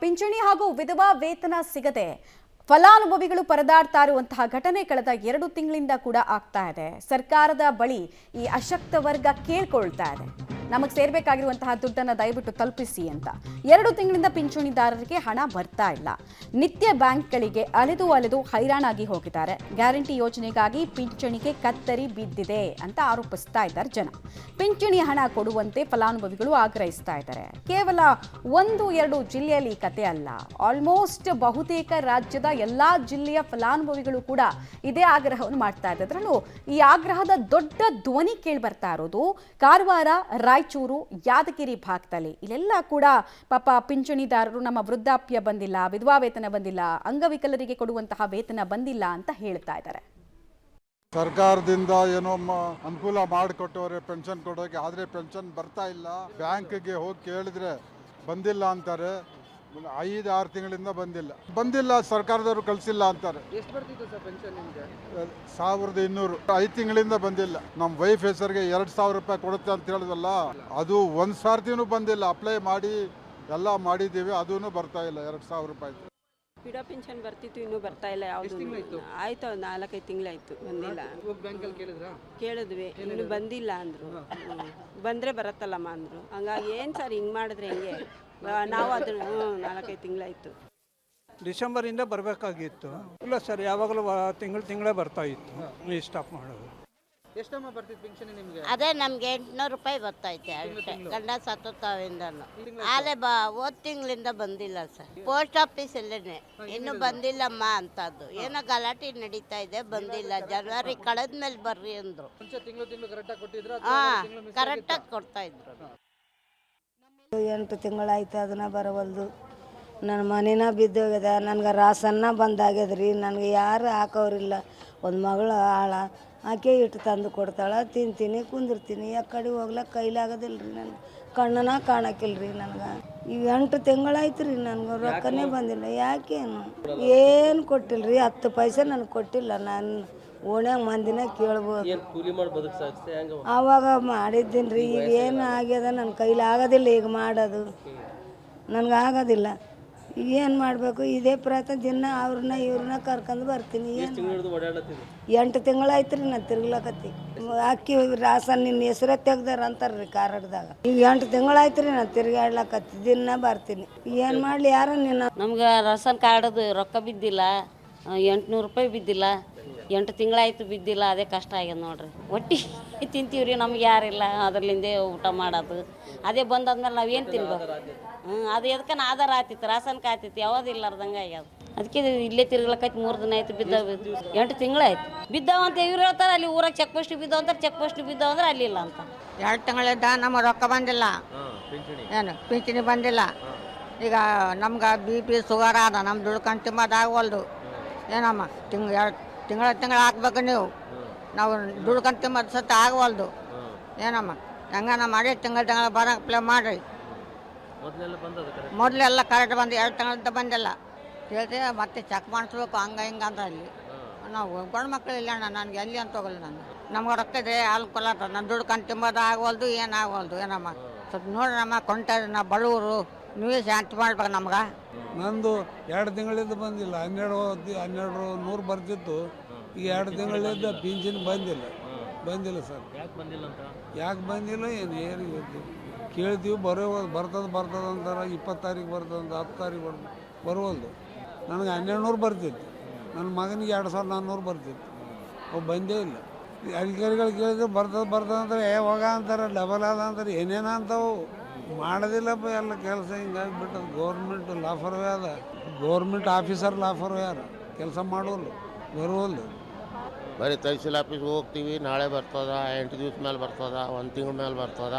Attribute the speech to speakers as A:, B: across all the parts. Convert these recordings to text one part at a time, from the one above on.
A: ಪಿಂಚಣಿ ಹಾಗೂ ವಿಧವಾ ವೇತನ ಸಿಗದೆ ಫಲಾನುಭವಿಗಳು ಪರದಾಡ್ತಾ ಇರುವಂತಹ ಘಟನೆ ಕಳೆದ 2 ತಿಂಗಳಿಂದ ಕೂಡ ಆಗ್ತಾ ಇದೆ. ಸರ್ಕಾರದ ಬಳಿ ಈ ಅಶಕ್ತ ವರ್ಗ ಕೇಳ್ಕೊಳ್ತಾ ಇದೆ, ನಮಗೆ ಸೇರ್ಬೇಕಾಗಿರುವಂತಹ ದುಡ್ಡನ್ನು ದಯವಿಟ್ಟು ತಲುಪಿಸಿ ಅಂತ. 2 ತಿಂಗಳಿಂದ ಪಿಂಚಣಿದಾರರಿಗೆ ಹಣ ಬರ್ತಾ ಇಲ್ಲ. ನಿತ್ಯ ಬ್ಯಾಂಕ್ಗಳಿಗೆ ಅಲೆದು ಹೈರಾಣಾಗಿ ಹೋಗಿದ್ದಾರೆ. ಗ್ಯಾರಂಟಿ ಯೋಜನೆಗಾಗಿ ಪಿಂಚಣಿಗೆ ಕತ್ತರಿ ಬಿದ್ದಿದೆ ಅಂತ ಆರೋಪಿಸ್ತಾ ಇದ್ದಾರೆ ಜನ. ಪಿಂಚಣಿ ಹಣ ಕೊಡುವಂತೆ ಫಲಾನುಭವಿಗಳು ಆಗ್ರಹಿಸ್ತಾ ಇದ್ದಾರೆ. ಕೇವಲ 1-2 ಜಿಲ್ಲೆಯಲ್ಲಿ ಈ ಕತೆ ಅಲ್ಲ, ಆಲ್ಮೋಸ್ಟ್ ಬಹುತೇಕ ರಾಜ್ಯದ ಎಲ್ಲಾ ಜಿಲ್ಲೆಯ ಫಲಾನುಭವಿಗಳು ಕೂಡ ಇದೇ ಆಗ್ರಹವನ್ನು ಮಾಡ್ತಾ ಇದ್ದಾರೆ. ಅದರಲ್ಲೂ ಈ ಆಗ್ರಹದ ದೊಡ್ಡ ಧ್ವನಿ ಕೇಳಿ ಬರ್ತಾ ಇರೋದು ಕಾರವಾರ, ರಾಯಚೂರು, ಯಾದಗಿರಿ ಭಾಗದಲ್ಲಿ. ಇಲ್ಲೆಲ್ಲ ಕೂಡ ಪಾಪ ಪಿಂಚಣಿದಾರರು ನಮ್ಮ ವೃದ್ಧಾಪ್ಯ ಬಂದಿಲ್ಲ, ವಿಧವಾ ವೇತನ ಬಂದಿಲ್ಲ, ಅಂಗವಿಕಲರಿಗೆ ಕೊಡುವಂತಹ ವೇತನ ಬಂದಿಲ್ಲ ಅಂತ ಹೇಳ್ತಾ ಇದ್ದಾರೆ.
B: ಸರ್ಕಾರದಿಂದ ಏನೋ ಅನುಕೂಲ ಮಾಡಿಕೊಟ್ಟವ್ರೆ ಪೆನ್ಷನ್ ಕೊಡೋಕೆ, ಆದರೆ ಪೆನ್ಷನ್ ಬರ್ತಾ ಇಲ್ಲ. ಬ್ಯಾಂಕ್ಗೆ ಹೋಗಿ ಕೇಳಿದ್ರೆ ಬಂದಿಲ್ಲ ಅಂತಾರೆ. 5-6 ತಿಂಗಳಿಂದ ಬಂದಿಲ್ಲ, ಸರ್ಕಾರದವರು ಕಳಿಸಿಲ್ಲ ಅಂತಾರೆ.
C: ಎಷ್ಟು ಬರ್ತಿತ್ತು ಸರ್ ಪೆನ್ಷನ್ ನಿಮಗೆ?
B: 1200. 5 ತಿಂಗಳಿಂದ ಬಂದಿಲ್ಲ. ನಮ್ಮ ವೈಫ್ ಹೆಸರಿಗೆ 2000 ರೂಪಾಯಿ ಕೊಡುತ್ತೆ ಅಂತ ಹೇಳಿದ್ವಲ್ಲ, ಅದು ಒಂದು ಸಾರ್ತಿನೂ ಬಂದಿಲ್ಲ. ಅಪ್ಲೈ ಮಾಡಿ ಎಲ್ಲ ಮಾಡಿದ್ದೀವಿ, ಅದೂ ಬರ್ತಾ ಇಲ್ಲ. 2000 ರೂಪಾಯಿ
D: ಪಿಡೋ ಪೆನ್ಷನ್ ಬರ್ತಿತ್ತು, ಇನ್ನೂ ಬರ್ತಾ ಇಲ್ಲ. ಯಾವುದು ಆಯ್ತು, 4-5 ತಿಂಗಳಾಯ್ತು, ಬಂದಿಲ್ಲ. ಕೇಳಿದ್ವಿ, ಇನ್ನು ಬಂದಿಲ್ಲ ಅಂದರು. ಬಂದರೆ ಬರತ್ತಲ್ಲಮ್ಮ ಅಂದರು. ಹಂಗಾಗಿ ಏನು ಸರ್ ಹಿಂಗೆ ಮಾಡಿದ್ರೆ ಹೆಂಗೆ? ನಾವು ಅದನ್ನು 4-5 ತಿಂಗಳಾಯ್ತು.
E: ಡಿಸೆಂಬರಿಂದ ಬರಬೇಕಾಗಿತ್ತು. ಇಲ್ಲ ಸರ್, ಯಾವಾಗಲೂ ತಿಂಗಳೇ ಬರ್ತಾ ಇತ್ತು. ಸ್ಟಾಪ್ ಮಾಡೋದು.
C: ಎಷ್ಟಮ್ಮ ಬರ್ತಿತ್ತು ಪೆನ್ಷನ್ ನಿಮಗೆ?
F: ಅದೇ ನಮ್ಗೆ 800 ರೂಪಾಯಿ ಬರ್ತೈತೆ ಅಷ್ಟೇ. ಗಂಡ ಸತ್ತೋತಾವಿಂದನು ಆಲೆ ಹೋದ ತಿಂಗಳಿಂದ ಬಂದಿಲ್ಲ ಸರ್. ಪೋಸ್ಟ್ ಆಫೀಸಲ್ಲೇ ಇನ್ನೂ ಬಂದಿಲ್ಲಮ್ಮ ಅಂತದ್ದು. ಏನೋ ಗಲಾಟೆ ನಡೀತಾ ಇದೆ, ಬಂದಿಲ್ಲ. ಜನವರಿ ಕಳೆದ್ಮೇಲೆ ಬರ್ರಿ ಅಂದ್ರು.
C: ತಿಂಗಳು ಕರೆಕ್ಟಾಗಿ ಕೊಟ್ಟಿದ್ರು?
F: ಕರೆಕ್ಟಾಗಿ ಕೊಡ್ತಾ ಇದ್ರು.
G: 8 ತಿಂಗಳಾಯ್ತು, ಅದನ್ನ ಬರವಲ್ದು. ನನ್ನ ಮನೇನ ಬಿದ್ದೋಗ್ಯದ, ನನಗೆ ರಾಸನ್ನ ಬಂದಾಗ್ಯದ್ರಿ. ನನಗೆ ಯಾರು ಹಾಕೋರಿಲ್ಲ. ಒಂದು ಮಗಳು ಆಳ ಆಕೆ ಇಟ್ಟು ತಂದು ಕೊಡ್ತಾಳೆ, ತಿಂತೀನಿ, ಕುಂದಿರ್ತೀನಿ. ಯಾಕಡೆ ಹೋಗ್ಲಕ್ಕೆ ಕೈಲಾಗೋದಿಲ್ಲ ರೀ. ನನಗೆ ಕಣ್ಣನ ಕಾಣಕ್ಕಿಲ್ರಿ. ನನಗೆ ಈಗ 8 ತಿಂಗಳಾಯ್ತು ರೀ, ನನಗೆ ರೊಕ್ಕನೇ ಬಂದಿಲ್ಲ. ಯಾಕೇನು ಏನು ಕೊಟ್ಟಿಲ್ಲ ರೀ. 10 ಪೈಸೆ ನನಗೆ ಕೊಟ್ಟಿಲ್ಲ. ನಾನು ಓಣ್ಯಾಗ ಮಂದಿನ ಕೇಳ್ಬೋದು. ಆವಾಗ ಮಾಡಿದ್ದೀನಿ ರೀ. ಈಗ ಏನು ಆಗ್ಯದ, ನನ್ನ ಕೈಲಿ ಆಗೋದಿಲ್ಲ ಈಗ ಮಾಡೋದು. ನನಗೆ ಆಗೋದಿಲ್ಲ. ಈಗ ಏನು ಮಾಡಬೇಕು? ಇದೇ ಪ್ರಯತ್ನ ದಿನ ಇವ್ರನ್ನ ಕರ್ಕೊಂಡು ಬರ್ತೀನಿ. ಏನು 8 ತಿಂಗಳಾಯ್ತು ರೀ ನಾನು ತಿರ್ಗ್ಲಕತ್ತಿ. ಅಕ್ಕಿ ರಾಸನ್ ನಿನ್ನ ಹೆಸರೇ ತೆಗ್ದಾರ ಅಂತಾರ್ರಿ ಕಾರಡ್ದಾಗ. ಈಗ 8 ತಿಂಗಳಾಯ್ತು ರೀ ನಾನು ತಿರ್ಗಾಡ್ಲಕತ್ತಿ. ದಿನ ಬರ್ತೀನಿ. ಏನು ಮಾಡಲಿ? ಯಾರ ನಿನ್ನ
F: ನಮ್ಗೆ ರಾಸನ್ ಕಾರ್ಡದು ರೊಕ್ಕ ಬಿದ್ದಿಲ್ಲ. 800 ರೂಪಾಯಿ ಬಿದ್ದಿಲ್ಲ. 8 ತಿಂಗಳಾಯ್ತು ಬಿದ್ದಿಲ್ಲ. ಅದೇ ಕಷ್ಟ ಆಗ್ಯದ ನೋಡ್ರಿ. ಒಟ್ಟಿ ತಿಂತೀವ್ರಿ, ನಮ್ಗೆ ಯಾರಿಲ್ಲ. ಅದರಲ್ಲಿಂದೇ ಊಟ ಮಾಡೋದು. ಅದೇ ಬಂದಾದ್ಮೇಲೆ ನಾವು ಏನು ತಿನ್ಬೇಕು? ಅದು ಎದಕ್ಕನ ಆಧಾರ ಆತಿತ್ತು, ರಾಸನ್ಕ ಆತಿತ್ತು. ಯಾವುದಿಲ್ಲಾರ್ದಂಗೆ ಆಗ್ಯದ. ಅದಕ್ಕೆ ಇಲ್ಲೇ ತಿರ್ಗ್ಲಕ್ಕೈತಿ. 3 ದಿನ ಆಯ್ತು ಬಿದ್ದಾವ. 8 ತಿಂಗಳಾಯ್ತು ಬಿದ್ದಾವ ಅಂತ ಇವ್ರು ಹೇಳ್ತಾರೆ. ಅಲ್ಲಿ ಊರಾಗ ಚೆಕ್ ಪೋಸ್ಟ್ ಬಿದ್ದಾವ ಅಂತಾರೆ. ಚೆಕ್ ಪೋಸ್ಟ್ ಬಿದ್ದಾವ ಅಂದ್ರೆ ಅಲ್ಲಿ ಇಲ್ಲ ಅಂತ.
H: 2 ತಿಂಗಳಿಂದ ನಮ್ಮ ರೊಕ್ಕ ಬಂದಿಲ್ಲ. ಏನು ಪಿಂಚಣಿ ಬಂದಿಲ್ಲ. ಈಗ ನಮ್ಗೆ BP ಶುಗರ್ ಅದ. ನಮ್ಮ ದುಡ್ಕೊಂಡು ತಿನ್ನೋದಾಗವಲ್ದು. ಏನಮ್ಮ ತಿಂಗಳ ಹಾಕ್ಬೇಕು ನೀವು. ನಾವು ದುಡ್ಕೊಂಡು ತಿನ್ನೋದು ಸತ್ತ ಆಗವಲ್ದು. ಏನಮ್ಮ ಹೆಂಗನ ಮಾಡಿ ತಿಂಗಳ ಬರೋಕೆ ಪ್ಲೇ ಮಾಡಿರಿ. ಮೊದಲೆಲ್ಲ ಕರೆಕ್ಟ್ ಬಂದು 2 ತಿಂಗಳಿಂದ ಬಂದಿಲ್ಲ. ಹೇಳ್ತೀವಿ ಮತ್ತೆ ಚೆಕ್ ಮಾಡಿಸ್ಬೇಕು ಹಂಗೆ ಹಿಂಗೆ ಅಂತ. ಅಲ್ಲಿ ನಾವು ಗಂಡು ಮಕ್ಕಳು ಇಲ್ಲ ಅಣ್ಣ. ನನಗೆ ಎಲ್ಲಿ ಅಂತ ಹೋಗಲ್ಲ. ನಾನು ನಮ್ಗೆ ರೊಕ್ಕ ಇದೆ, ಅಲ್ಕೊಲ್ಲ. ನಾನು ದುಡ್ಕೊಂಡು ತಿನ್ನೋದು ಆಗವಲ್ದು, ಏನಾಗವಲ್ದು. ಏನಮ್ಮ ಸ್ವಲ್ಪ ನೋಡ್ರಮ್ಮ, ಕೊಂಟಾರಿ ನಾವು ಬಡವರು. ನೀವೇ ಶಾಂತಿ ಮಾಡ್ಬೇಕು ನಮ್ಗೆ.
E: ನಂದು 2 ತಿಂಗಳಿಂದ ಬಂದಿಲ್ಲ. 1200 ಬರ್ತಿತ್ತು. ಈಗ 2 ತಿಂಗಳಿಂದ ಪಿಂಚಣಿ ಬಂದಿಲ್ಲ ಸರ್. ಯಾಕೆ ಬಂದಿಲ್ಲ ಏನು ಗೊತ್ತಿಲ್ಲ. ಕೇಳ್ತೀವಿ, ಬರ್ತದೆ ಅಂತಾರೆ. 20 ತಾರೀಕು ಬರ್ತದೆ ಅಂತ, 10 ತಾರೀಕು ಬರುವಲ್ದು. ನನಗೆ 1200 ಬರ್ತಿತ್ತು. ನನ್ನ ಮಗನಿಗೆ 2400 ಬರ್ತಿತ್ತು. ಅವು ಬಂದೇ ಇಲ್ಲ. ಅಧಿಕಾರಿಗಳು ಕೇಳಿದ್ರೆ ಬರ್ತದೆ ಅಂತಾರೆ. ಹೋಗ ಅಂತಾರೆ, ಡಬಲ್ ಅದ ಅಂತಾರೆ, ಏನೇನ ಅಂತಾವು. ಮಾಡೋದಿಲ್ಲಪ್ಪ ಎಲ್ಲ ಕೆಲಸ. ಹಿಂಗಾಗಿ ಬಿಟ್ಟದು. ಗೌರ್ಮೆಂಟ್ ಲಾಫರ್ವೇ ಅದ. ಗೌರ್ಮೆಂಟ್ ಆಫೀಸರ್ ಲಾಫರ್ವೇ ಯಾರು ಕೆಲಸ ಮಾಡೋಲ್ಲ, ಬರುವಲ್ದು.
I: ಬರೀ ತಹಸೀಲ್ ಆಫೀಸ್ಗೆ ಹೋಗ್ತೀವಿ, ನಾಳೆ ಬರ್ತದ, 8 ದಿವ್ಸ ಮೇಲೆ ಬರ್ತದ, 1 ತಿಂಗಳ ಮೇಲೆ ಬರ್ತದ.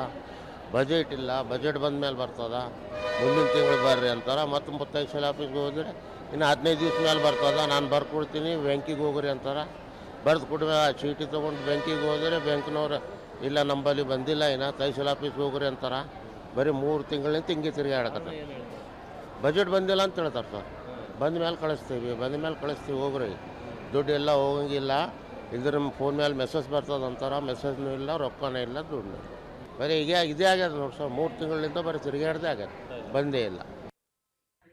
I: ಬಜೆಟ್ ಇಲ್ಲ, ಬಜೆಟ್ ಬಂದ ಮೇಲೆ ಬರ್ತದ. ಮುಂದಿನ ತಿಂಗಳು ಬರ್ರಿ ಅಂತಾರೆ. ಮತ್ತು ತಹಸೀಲ್ ಆಫೀಸ್ಗೆ ಹೋದರೆ ಇನ್ನು 15 ದಿವ್ಸ ಮೇಲೆ ಬರ್ತದ. ನಾನು ಬರ್ಕೊಡ್ತೀನಿ, ಬ್ಯಾಂಕಿಗೆ ಹೋಗ್ರಿ ಅಂತಾರೆ. ಬರೆದು ಕೊಡುವ ಚೀಟಿ ತೊಗೊಂಡು ಬ್ಯಾಂಕಿಗೆ ಹೋದರೆ ಬ್ಯಾಂಕ್ನವ್ರು ಇಲ್ಲ ನಂಬಲ್ಲಿ ಬಂದಿಲ್ಲ, ಇನ್ನು ತಹಸೀಲ್ ಆಫೀಸ್ಗೆ ಹೋಗ್ರಿ ಅಂತಾರೆ. ಬರೀ 3 ತಿಂಗಳಿಂದ ಹಿಂಗೆ ತಿರುಗಾಡಕತ್ತ. ಬಜೆಟ್ ಬಂದಿಲ್ಲ ಅಂತ ಹೇಳ್ತಾರೆ ಸರ್. ಬಂದ ಮೇಲೆ ಕಳಿಸ್ತೀವಿ ಹೋಗ್ರಿ. ದುಡ್ಡು ಎಲ್ಲ ಹೋಗಂಗಿಲ್ಲ. ಇದ್ರ ಫೋನ್ ಮೇಲೆ ಮೆಸೇಜ್ ಬರ್ತದೆ ಅಂತಾರೆ. ಮೆಸೇಜ್ನೂ ಇಲ್ಲ, ರೊಕ್ಕನೂ ಇಲ್ಲ, ದುಡ್ಡು. ಬರೀ ಇದೇ ಆಗ್ಯದ ನೋಡಿ ಸರ್. 3 ತಿಂಗಳಿಂದ ಬರೀ ತಿರುಗಾಡ್ದೇ ಆಗ್ಯದ, ಬಂದೇ ಇಲ್ಲ.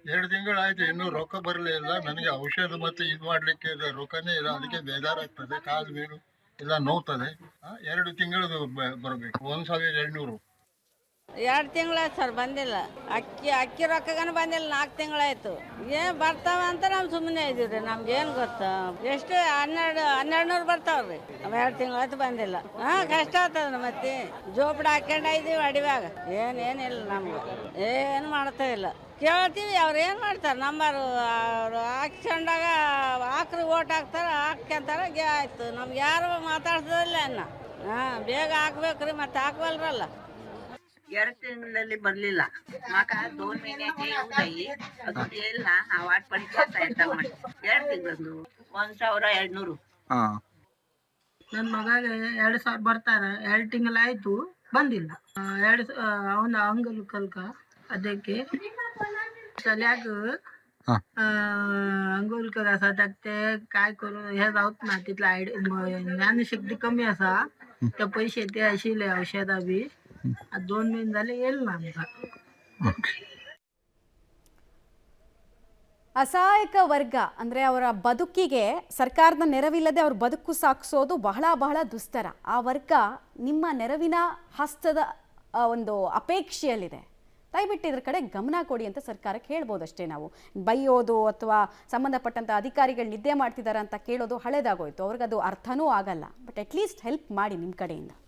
J: 2 ತಿಂಗಳಾಯ್ತು ಇನ್ನೂ ರೊಕ್ಕ ಬರಲೇ ಇಲ್ಲ. ನನಗೆ ಔಷಧ ಮತ್ತೆ ಇದು ಮಾಡ್ಲಿಕ್ಕೆ ರೊಕ್ಕನೇ ಇಲ್ಲ. ಅದಕ್ಕೆ ಬೇಜಾರಾಗ್ತದೆ. ಕಾಲು ಬೇರು ಎಲ್ಲ ನೋವ್ತದೆ. 2 ತಿಂಗಳದು ಬರಬೇಕು. 1,200.
H: 2 ತಿಂಗಳಾಯ್ತು ಸರ್ ಬಂದಿಲ್ಲ. ಅಕ್ಕಿ ರೊಕ್ಕಗನ ಬಂದಿಲ್ಲ. 4 ತಿಂಗಳಾಯ್ತು. ಏನು ಬರ್ತಾವ ಅಂತ ನಾವು ಸುಮ್ಮನೆ ಇದ್ದೀವಿ. ನಮ್ಗೇನು ಗೊತ್ತಾ ಎಷ್ಟು 1200 ಬರ್ತಾವ್ರಿ. 2 ತಿಂಗಳಾಯ್ತು ಬಂದಿಲ್ಲ. ಕಷ್ಟ ಆಗ್ತದ ಮತ್ತೆ. ಜೋಪಡ ಹಾಕೊಂಡಿದ್ದೀವಿ ಅಡಿವಾಗ. ಏನಿಲ್ಲ ನಮ್ಗೆ. ಏನು ಮಾಡ್ತಾ ಇಲ್ಲ. ಕೇಳ್ತೀವಿ ಅವ್ರು ಏನು ಮಾಡ್ತಾರೆ. ನಂಬರು ಅವ್ರು ಹಾಕ್ಸ್ಕೊಂಡಾಗ ಹಾಕ್ರಿ ಓಟ್ ಹಾಕ್ತಾರೆ, ಹಾಕ್ಯಂತಾರೆ ಆಯ್ತು. ನಮ್ಗೆ ಯಾರು ಮಾತಾಡ್ಸೋದಿಲ್ಲ ಅನ್ನ. ಬೇಗ ಹಾಕ್ಬೇಕ್ರಿ, ಮತ್ತೆ ಹಾಕ್ವಲ್ರಲ್ಲ.
K: 2 ತಿಂಗಳಲ್ಲಿ ಬರಲಿಲ್ಲ. माका 2 महिन्याची येऊ जाई अजून येईल ना. हा वाट पडीचा येता म्हण 2 ತಿಂಗಳು 1,200.
H: ನನ್ನ ಮಗಗೆ 2,000 ಬರ್ತಾರೆ. 2 ತಿಂಗಳಾಯ್ತು ಬಂದಿಲ್ಲ. ಅವನ ಅಂಗಲ್ ಕಲ್ಕ ಅದಕ್ಕೆ सल्याग अंगोलकर असा तर ते काय करू हे जाऊत ना. तिथला ज्ञानशक्ती कमी असा. त्या पैसे ते आशिले औषधा बी 2 महिने झाले येईल ना आमचा.
A: ಅಸಹಾಯಕ ವರ್ಗ ಅಂದರೆ ಅವರ ಬದುಕಿಗೆ ಸರ್ಕಾರದ ನೆರವಿಲ್ಲದೆ ಅವ್ರ ಬದುಕು ಸಾಗಿಸೋದು ಬಹಳ ಬಹಳ ದುಸ್ತರ. ಆ ವರ್ಗ ನಿಮ್ಮ ನೆರವಿನ ಹಸ್ತದ ಒಂದು ಅಪೇಕ್ಷೆಯಲ್ಲಿದೆ. ದಯವಿಟ್ಟು ಇದ್ರ ಕಡೆ ಗಮನ ಕೊಡಿ ಅಂತ ಸರ್ಕಾರಕ್ಕೆ ಹೇಳ್ಬೋದಷ್ಟೇ. ನಾವು ಬೈಯೋದು ಅಥವಾ ಸಂಬಂಧಪಟ್ಟಂಥ ಅಧಿಕಾರಿಗಳು ನಿದ್ದೆ ಮಾಡ್ತಿದ್ದಾರೆ ಅಂತ ಕೇಳೋದು ಹಳೇದಾಗೋಯ್ತು. ಅವ್ರಿಗದು ಅರ್ಥನೂ ಆಗಲ್ಲ. ಬಟ್ ಅಟ್ಲೀಸ್ಟ್ ಹೆಲ್ಪ್ ಮಾಡಿ ನಿಮ್ಮ ಕಡೆಯಿಂದ.